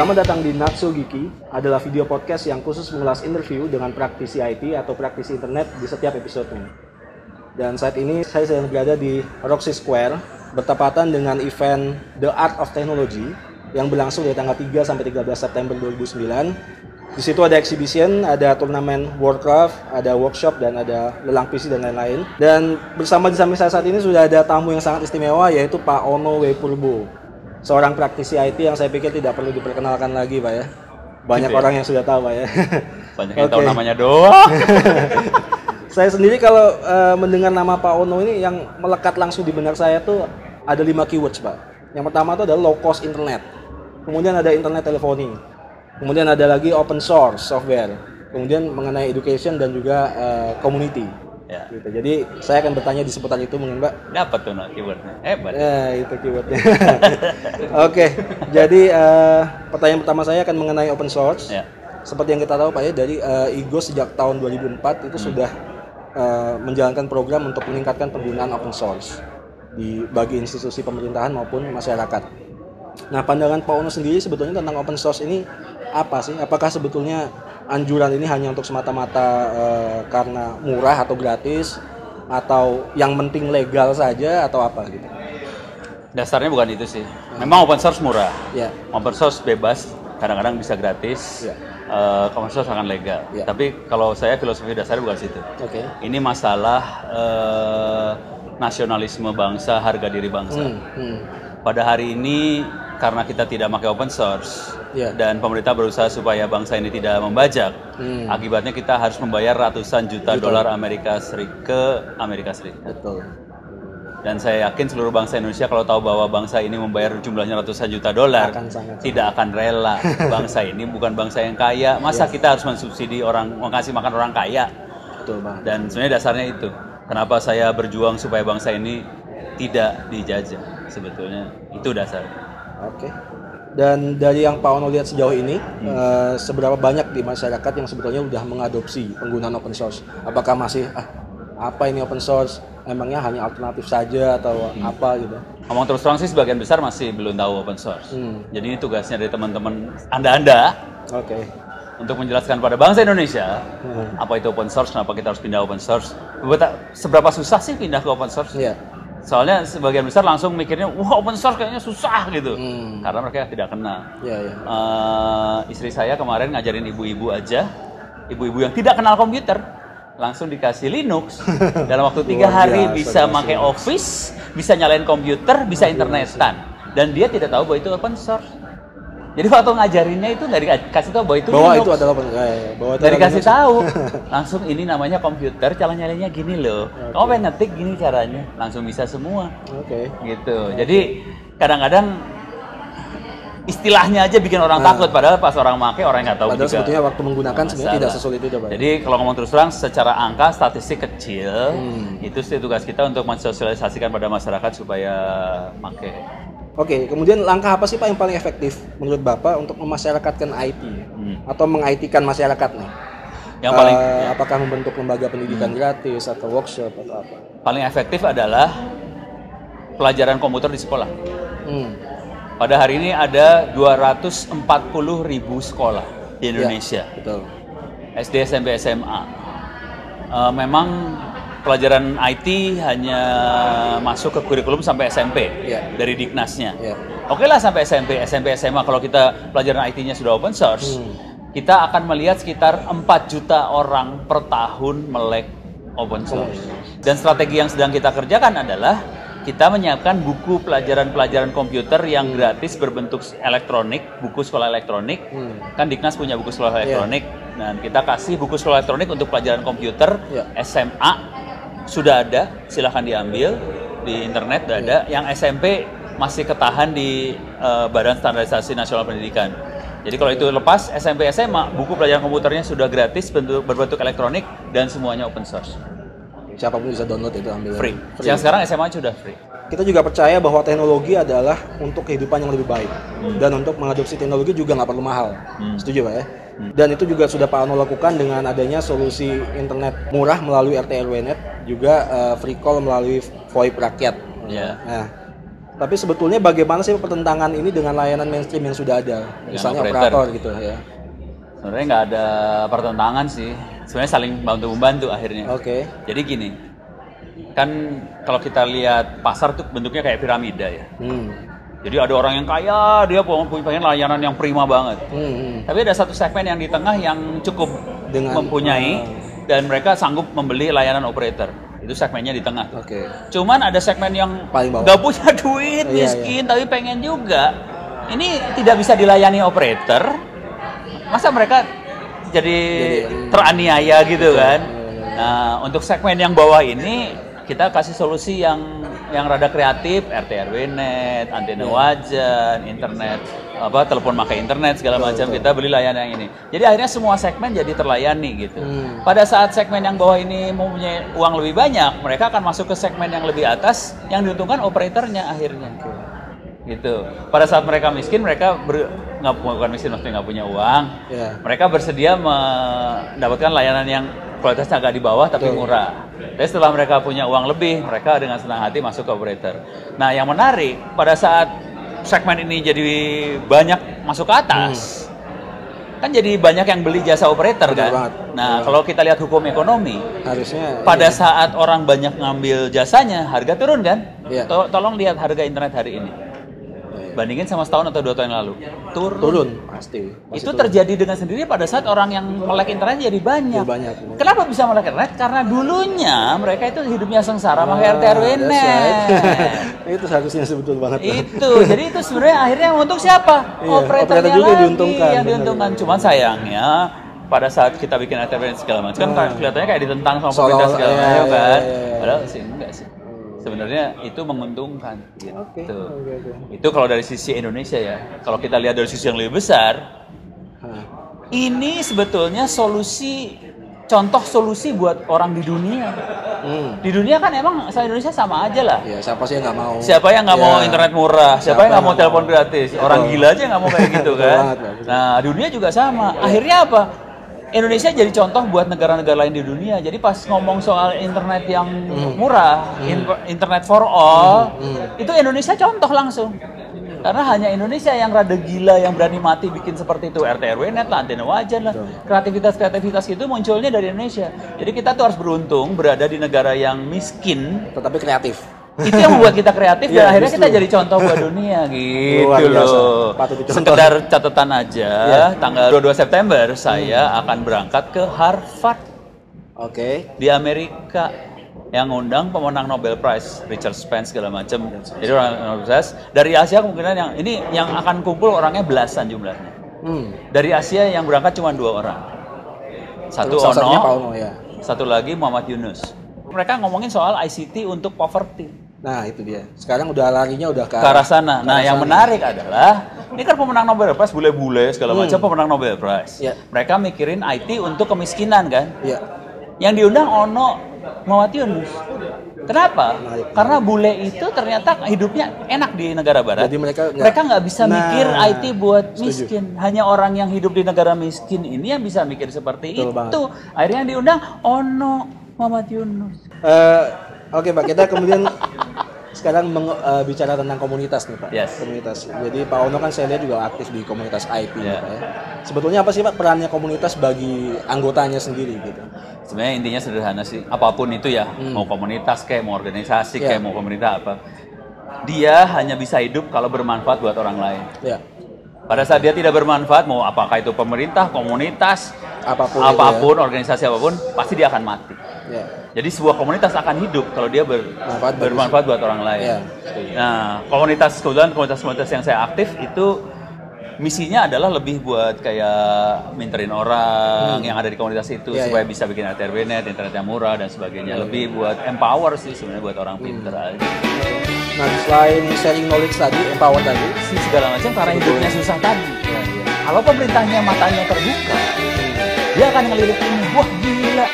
Selamat datang di Natsu Geeky, adalah video podcast yang khusus mengulas interview dengan praktisi IT atau praktisi internet di setiap episodenya. Dan saat ini saya sedang berada di Roxy Square, bertepatan dengan event The Art of Technology yang berlangsung dari tanggal 3 sampai 13 September 2009. Di situ ada exhibition, ada turnamen Warcraft, ada workshop, dan ada lelang PC dan lain-lain. Dan bersama di samping saya saat ini sudah ada tamu yang sangat istimewa, yaitu Pak Ono W. Purbo, seorang praktisi IT yang saya pikir tidak perlu diperkenalkan lagi, Pak ya. Banyak gitu ya? Orang yang sudah tahu, Pak ya. Banyak yang tahu namanya doang. Saya sendiri kalau mendengar nama Pak Ono ini, yang melekat langsung di benak saya tuh ada 5 keywords, Pak. Yang pertama itu adalah low cost internet. Kemudian ada internet telephony. Kemudian ada lagi open source software. Kemudian mengenai education dan juga community. Ya. Gitu. Jadi saya akan bertanya di seputar itu mungkin, Mbak. Dapat tuh keywordnya. Hebat. Itu keywordnya. Oke, jadi pertanyaan pertama saya akan mengenai open source. Ya. Seperti yang kita tahu, Pak ya, dari IGO sejak tahun 2004 itu sudah menjalankan program untuk meningkatkan penggunaan open source bagi institusi pemerintahan maupun masyarakat. Nah, pandangan Pak Ono sendiri sebetulnya tentang open source ini apa sih? Apakah sebetulnya anjuran ini hanya untuk semata-mata karena murah atau gratis, atau yang penting legal saja, atau apa gitu? Dasarnya bukan itu sih. Memang open source murah. Ya. Open source bebas, kadang-kadang bisa gratis. Ya. Open source akan legal. Ya. Tapi kalau saya filosofi dasarnya bukan situ. Oke. Ini masalah nasionalisme bangsa, harga diri bangsa. Pada hari ini karena kita tidak pakai open source dan pemerintah berusaha supaya bangsa ini tidak membajak, akibatnya kita harus membayar ratusan juta dolar Amerika Serikat. Betul. Dan saya yakin seluruh bangsa Indonesia kalau tahu bahwa bangsa ini membayar jumlahnya ratusan juta dolar, tidak akan rela. Bangsa ini bukan bangsa yang kaya, masa kita harus mensubsidi orang, mengasih makan orang kaya? Betul, Bang. Dan sebenarnya dasarnya itu. Kenapa saya berjuang supaya bangsa ini tidak dijajah? Sebetulnya itu dasar. Oke. Dan dari yang Pak Ono lihat sejauh ini, seberapa banyak di masyarakat yang sebetulnya sudah mengadopsi penggunaan open source? Apakah masih apa ini open source? Emangnya hanya alternatif saja atau apa gitu? Ngomong terus terang sih sebagian besar masih belum tahu open source. Jadi ini tugasnya dari teman-teman Anda. Oke. Untuk menjelaskan pada bangsa Indonesia apa itu open source, kenapa kita harus pindah open source. Seberapa susah sih pindah ke open source? Iya. Soalnya sebagian besar langsung mikirnya, wah open source kayaknya susah gitu. Karena mereka tidak kenal. Iya. Istri saya kemarin ngajarin ibu-ibu aja, ibu-ibu yang tidak kenal komputer, langsung dikasih Linux. Dalam waktu 3 hari bisa pakai Office, bisa nyalain komputer, bisa internetan. Dan dia tidak tahu bahwa itu open source. Jadi waktu ngajarinnya itu dari kasih tahu bahwa itu Linux. Itu adalah dari kasih tahu langsung ini namanya komputer, cara nyalainnya gini loh. Kamu pengen ngetik gini caranya, langsung bisa semua. Gitu. Jadi kadang-kadang istilahnya aja bikin orang takut, padahal pas orang pakai orang nggak tahu juga. Padahal sebetulnya waktu menggunakan sebenarnya tidak sesulit itu, Pak. Jadi kalau ngomong terus terang, secara angka statistik kecil, itu sih tugas kita untuk mensosialisasikan pada masyarakat supaya pakai. Oke, kemudian langkah apa sih Pak yang paling efektif menurut Bapak untuk memasyarakatkan IT atau meng-IT-kan masyarakat nih? Yang paling apakah membentuk lembaga pendidikan gratis atau workshop atau apa? Paling efektif adalah pelajaran komputer di sekolah. Pada hari ini ada 240.000 sekolah di Indonesia. Ya, betul. SD, SMP, SMA. Memang pelajaran IT hanya masuk ke kurikulum sampai SMP dari Diknasnya. Oke lah sampai SMP, SMA kalau kita pelajaran IT-nya sudah open source, kita akan melihat sekitar 4 juta orang per tahun melek open source. Dan strategi yang sedang kita kerjakan adalah kita menyiapkan buku pelajaran-pelajaran komputer yang gratis berbentuk elektronik, buku sekolah elektronik. Kan Diknas punya buku sekolah elektronik. Dan kita kasih buku sekolah elektronik untuk pelajaran komputer SMA. Sudah ada, silahkan diambil di internet, sudah ada. Yang SMP masih ketahan di Badan Standarisasi Nasional Pendidikan. Jadi kalau itu lepas, SMP SMA, buku pelajaran komputernya sudah gratis berbentuk elektronik dan semuanya open source. Siapapun bisa download itu, ambil. Free. Yang sekarang SMA sudah free. Kita juga percaya bahwa teknologi adalah untuk kehidupan yang lebih baik. Dan untuk mengadopsi teknologi juga nggak perlu mahal. Setuju Pak ya? Dan itu juga sudah Pak Ono lakukan dengan adanya solusi internet murah melalui RT RW Net, juga free call melalui VoIP rakyat. Yeah. Nah, Tapi sebetulnya bagaimana sih pertentangan ini dengan layanan mainstream yang sudah ada, misalnya operator gitu ya? Sebenarnya nggak ada pertentangan sih, sebenarnya saling bantu-membantu akhirnya. Oke. Jadi gini, kan kalau kita lihat pasar tuh bentuknya kayak piramida ya. Jadi ada orang yang kaya, dia punya layanan yang prima banget. Tapi ada satu segmen yang di tengah yang cukup mempunyai dan mereka sanggup membeli layanan operator. Itu segmennya di tengah. Cuman ada segmen yang nggak punya duit, miskin, tapi pengen juga. Ini tidak bisa dilayani operator. Masa mereka jadi teraniaya gitu kan? Nah, untuk segmen yang bawah ini kita kasih solusi yang rada kreatif, RT RW net, antena wajan, internet, telepon pakai internet segala macam, kita beli layanan yang ini. Jadi akhirnya semua segmen jadi terlayani gitu. Pada saat segmen yang bawah ini mempunyai uang lebih banyak, mereka akan masuk ke segmen yang lebih atas, yang diuntungkan operatornya akhirnya. Gitu. Pada saat mereka miskin, mereka bukan miskin, maksudnya nggak punya uang, mereka bersedia mendapatkan layanan yang kualitasnya agak di bawah tapi murah. Tapi setelah mereka punya uang lebih, mereka dengan senang hati masuk ke operator. Nah, yang menarik pada saat segmen ini jadi banyak masuk ke atas, kan jadi banyak yang beli jasa operator kan. Nah, kalau kita lihat hukum ekonomi, harusnya pada saat orang banyak ngambil jasanya, harga turun kan? Tolong lihat harga internet hari ini. Bandingin sama setahun atau 2 tahun yang lalu, turun pasti itu turun. Terjadi dengan sendiri pada saat orang yang melek internet jadi banyak. Kenapa bisa melek internet? Karena dulunya mereka itu hidupnya sengsara pakai RT RW net. Itu seharusnya sebetulnya banget. Jadi itu sebenarnya akhirnya yang untung siapa? Operatornya juga yang diuntungkan. Cuman sayangnya pada saat kita bikin RT RW net segala macam kan kelihatannya kayak ditentang sama pemerintah segala macam kan. Padahal sih enggak sih. Sebenarnya itu menguntungkan gitu. Itu kalau dari sisi Indonesia ya. Kalau kita lihat dari sisi yang lebih besar, ini sebetulnya contoh solusi buat orang di dunia. Di dunia kan emang Indonesia sama aja lah. Ya, siapa sih yang nggak mau? Siapa yang nggak mau internet murah? Siapa yang nggak mau telepon gratis? Orang gila aja nggak mau kayak gitu kan. Nah, dunia juga sama. Akhirnya apa? Indonesia jadi contoh buat negara-negara lain di dunia. Jadi pas ngomong soal internet yang murah, internet for all, itu Indonesia contoh langsung. Karena hanya Indonesia yang rada gila, yang berani mati bikin seperti itu. RT RW net lah, antena wajan lah. Kreativitas itu munculnya dari Indonesia. Jadi kita tuh harus beruntung berada di negara yang miskin, tetapi kreatif. Itu yang membuat kita kreatif dan akhirnya kita jadi contoh buat dunia gitu loh. Sekedar catatan aja, tanggal 22 September saya akan berangkat ke Harvard. Di Amerika yang ngundang pemenang Nobel Prize, Richard Spence segala macam. Jadi orang Nobel Prize dari Asia kemungkinan yang akan kumpul orangnya belasan jumlahnya. Dari Asia yang berangkat cuma 2 orang. Satu Ono, satu lagi Muhammad Yunus. Mereka ngomongin soal ICT untuk poverty. Nah, itu dia. Sekarang udah larinya udah ke arah sana. Nah, yang menarik adalah ini kan pemenang Nobel Prize, bule-bule segala macam pemenang Nobel Prize. Mereka mikirin IT untuk kemiskinan kan? Yang diundang Ono, Muhammad Yunus. Kenapa? Karena bule itu ternyata hidupnya enak di negara barat. Jadi mereka nggak bisa mikir IT buat miskin. Hanya orang yang hidup di negara miskin ini yang bisa mikir seperti itu. Akhirnya yang diundang Ono, Muhammad Yunus. Oke Pak, kita kemudian sekarang bicara tentang komunitas nih Pak. Komunitas. Jadi Pak Ono kan saya lihat juga aktif di komunitas IT. Pak, ya. Sebetulnya apa sih Pak perannya komunitas bagi anggotanya sendiri gitu? Sebenarnya intinya sederhana sih. Apapun itu ya, mau komunitas kayak, mau organisasi kayak, mau pemerintah apa. Dia hanya bisa hidup kalau bermanfaat buat orang lain. Pada saat dia tidak bermanfaat, mau apakah itu pemerintah, komunitas, apapun organisasi apapun, pasti dia akan mati. Jadi sebuah komunitas akan hidup kalau dia bermanfaat buat orang lain. Nah, komunitas yang saya aktif itu misinya adalah lebih buat kayak mentorin orang yang ada di komunitas itu supaya bisa bikin RT RW net, internet yang murah dan sebagainya. Lebih buat empower sih sebenarnya buat orang pinter aja. Nah, selain sharing knowledge tadi, empower tadi, segala macam karena hidupnya susah tadi. Kalau pemerintahnya matanya terbuka, dia akan ngelirik ini, wah gila.